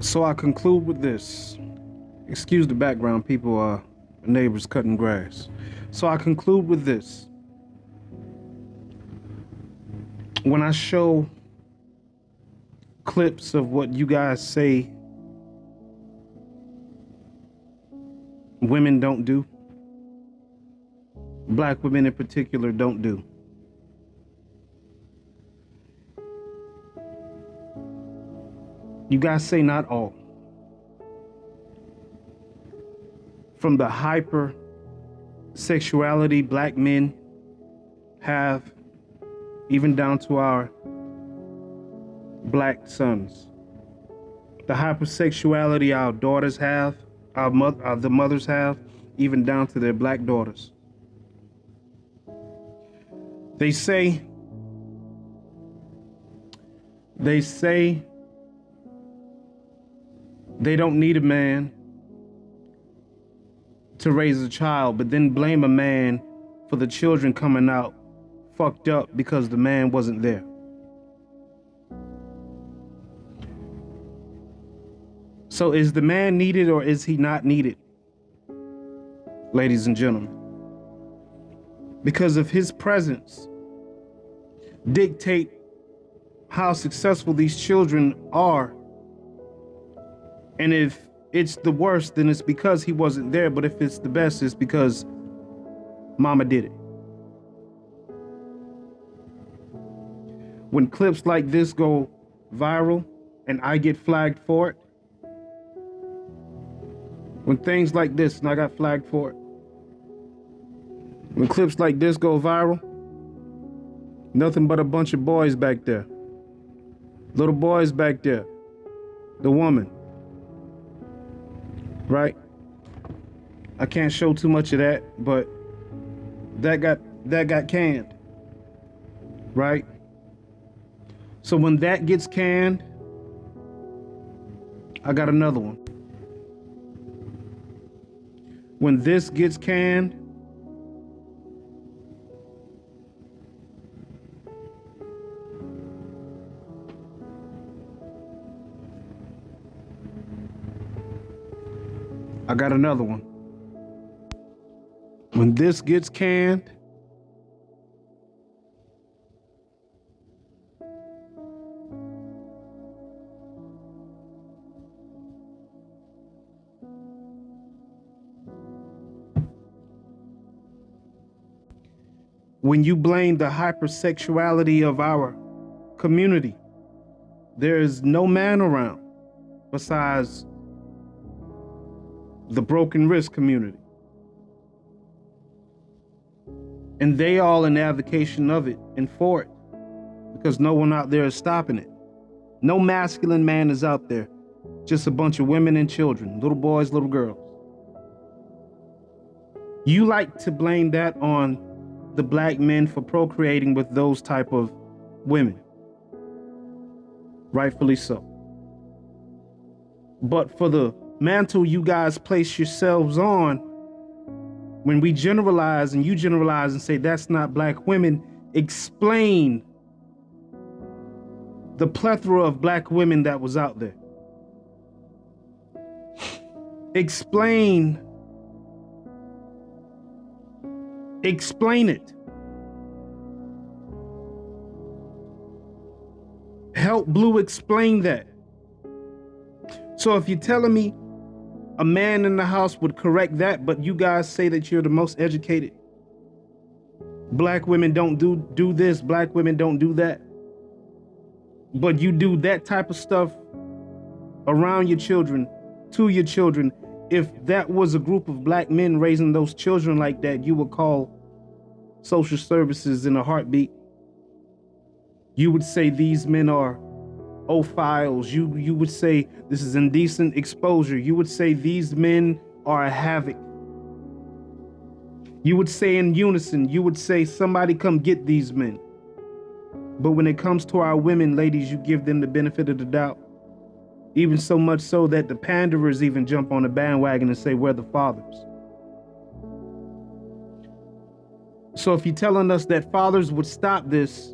So I conclude with this. Excuse the background, people are neighbors cutting grass. So I conclude with this. When I show clips of what you guys say women don't do, black women in particular don't do, you guys say not all. From the hyper sexuality black men have, even down to our black sons, the hypersexuality our daughters have, the mothers have, even down to their black daughters. They say they don't need a man to raise a child, but then blame a man for the children coming out fucked up because the man wasn't there. So is the man needed or is he not needed, ladies and gentlemen? Because of his presence dictate how successful these children are. And if it's the worst, then it's because he wasn't there. But if it's the best, it's because mama did it. When clips like this go viral and I get flagged for it, when things like this, and I got flagged for it, when clips like this go viral, nothing but a bunch of boys back there. Little boys back there. The woman. Right? I can't show too much of that, but that got canned. Right? So when that gets canned, I got another one. When this gets canned, I got another one. When this gets canned, when you blame the hypersexuality of our community, there is no man around besides the broken wrist community. And they all in advocation of it and for it, because no one out there is stopping it. No masculine man is out there, just a bunch of women and children, little boys, little girls. You like to blame that on the black men for procreating with those type of women. Rightfully so. But for the mantle you guys place yourselves on, when we generalize and you generalize and say that's not black women, explain the plethora of black women that was out there. Explain it. Help Blue explain that. So if you're telling me a man in the house would correct that, but you guys say that you're the most educated, black women don't do this, black women don't do that, but you do that type of stuff around your children, to your children, if that was a group of black men raising those children like that, you would call social services in a heartbeat. You would say these men are ophiles. You would say this is indecent exposure. You would say these men are a havoc. You would say in unison, you would say somebody come get these men. But when it comes to our women, ladies, you give them the benefit of the doubt. Even so much so that the panderers even jump on the bandwagon and say we're the fathers. So if you're telling us that fathers would stop this,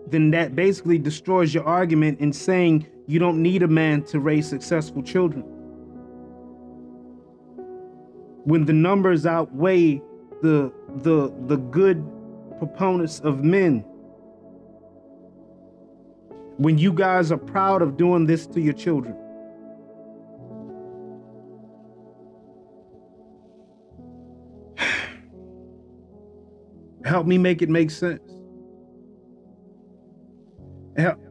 then that basically destroys your argument in saying you don't need a man to raise successful children. When the numbers outweigh the good proponents of men, when you guys are proud of doing this to your children. Help me make it make sense.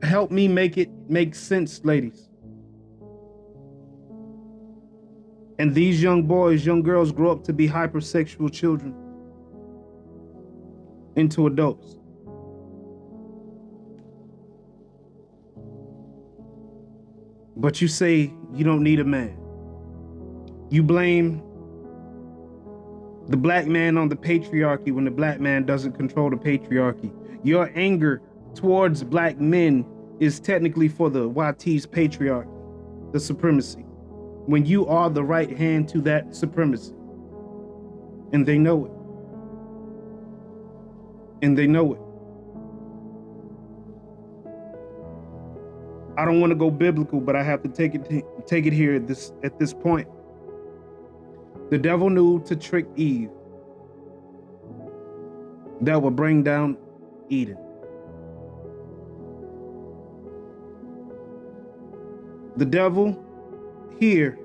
Help me make it make sense, ladies. And these young boys, young girls grow up to be hypersexual children into adults. But you say you don't need a man. You blame the black man on the patriarchy when the black man doesn't control the patriarchy. Your anger towards black men is technically for the YT's patriarchy, the supremacy, when you are the right hand to that supremacy. And they know it. And they know it. I don't want to go biblical, but I have to take it here at this point. The devil knew to trick Eve that would bring down Eden. The devil here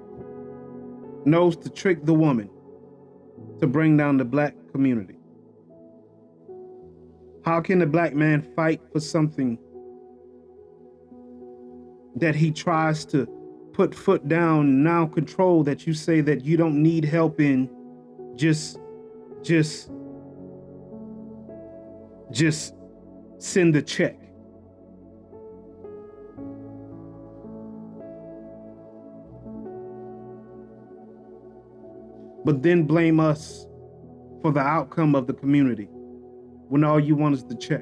knows to trick the woman to bring down the black community. How can a black man fight for something that he tries to put foot down, now control, that you say that you don't need help in? Just send the check. But then blame us for the outcome of the community when all you want is the check.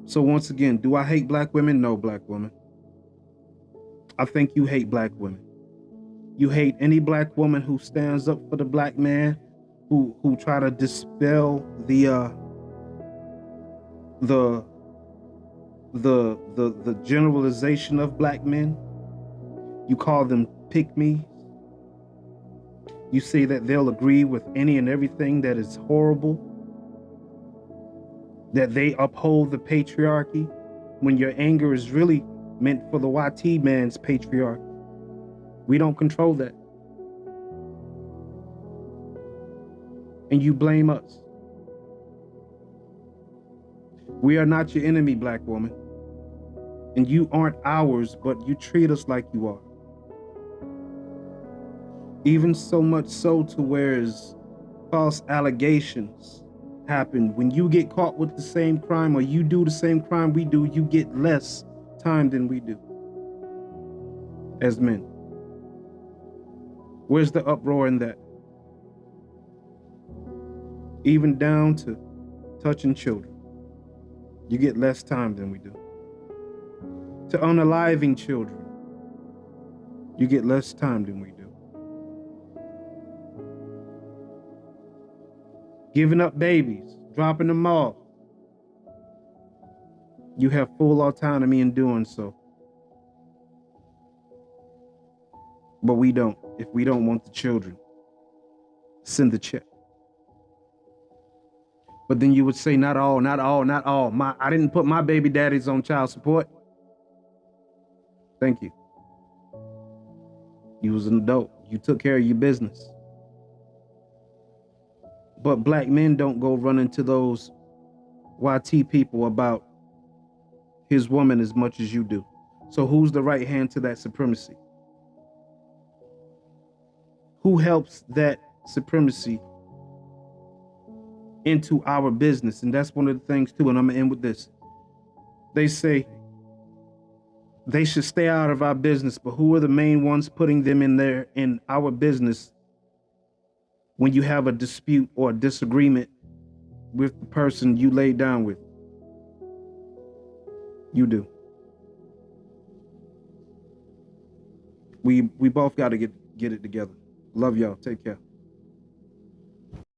So once again, do I hate black women? No, black woman. I think you hate black women. You hate any black woman who stands up for the black man, who try to dispel the generalization of black men. You call them pick-me's. You say that they'll agree with any and everything that is horrible, that they uphold the patriarchy, when your anger is really meant for the YT man's patriarchy. We don't control that. And you blame us. We are not your enemy, black woman. And you aren't ours, but you treat us like you are. Even so much so to where false allegations happen. When you get caught with the same crime, or you do the same crime we do, you get less time than we do as men. Where's the uproar in that? Even down to touching children, you get less time than we do. To unaliving children, you get less time than we do. Giving up babies, dropping them off, you have full autonomy in doing so. But we don't. If we don't want the children, send the check. But then you would say, not all. I didn't put my baby daddies on child support. Thank you. You was an adult. You took care of your business. But black men don't go running to those YT people about his woman as much as you do. So who's the right hand to that supremacy? Who helps that supremacy into our business? And that's one of the things too, and I'm gonna end with this. They say they should stay out of our business, but who are the main ones putting them in our business when you have a dispute or a disagreement with the person you laid down with? You do. We both got to get it together. Love y'all. Take care.